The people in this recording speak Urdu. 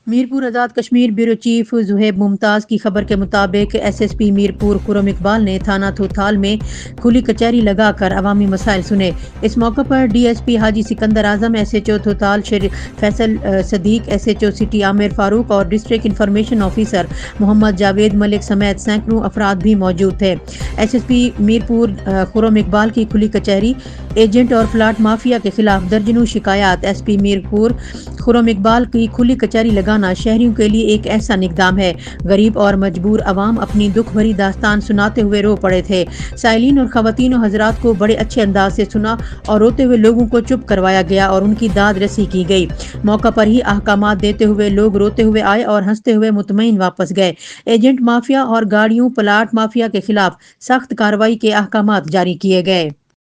میرپور آزاد کشمیر بیورو چیف زہیب ممتاز کی خبر کے مطابق ایس ایس پی میرپور خرم اقبال نے تھانہ تھوتھال میں کھلی کچہری لگا کر عوامی مسائل سنے۔ اس موقع پر ڈی ایس پی حاجی سکندر اعظم، ایس ایچ او تھوتھال فیصل صدیق، ایس ایچ او سٹی عامر فاروق اور ڈسٹرکٹ انفارمیشن آفیسر محمد جاوید ملک سمیت سینکڑوں افراد بھی موجود تھے۔ ایس ایس پی میرپور خرم اقبال کی کھلی کچہری ایجنٹ اور پلاٹ مافیا کے خلاف درجنوں شکایات۔ ایس پی میرپور خرم اقبال کی کھلی کچہری لگانا شہریوں کے لیے ایک احسن اقدام ہے۔ غریب اور مجبور عوام اپنی دکھ بھری داستان سناتے ہوئے رو پڑے تھے۔ سائلین اور خواتین و حضرات کو بڑے اچھے انداز سے سنا اور روتے ہوئے لوگوں کو چپ کروایا گیا اور ان کی داد رسی کی گئی۔ موقع پر ہی احکامات دیتے ہوئے لوگ روتے ہوئے آئے اور ہنستے ہوئے مطمئن واپس گئے۔ ایجنٹ مافیا اور گاڑیوں پلاٹ مافیا کے خلاف سخت کارروائی کے احکامات جاری کیے گئے۔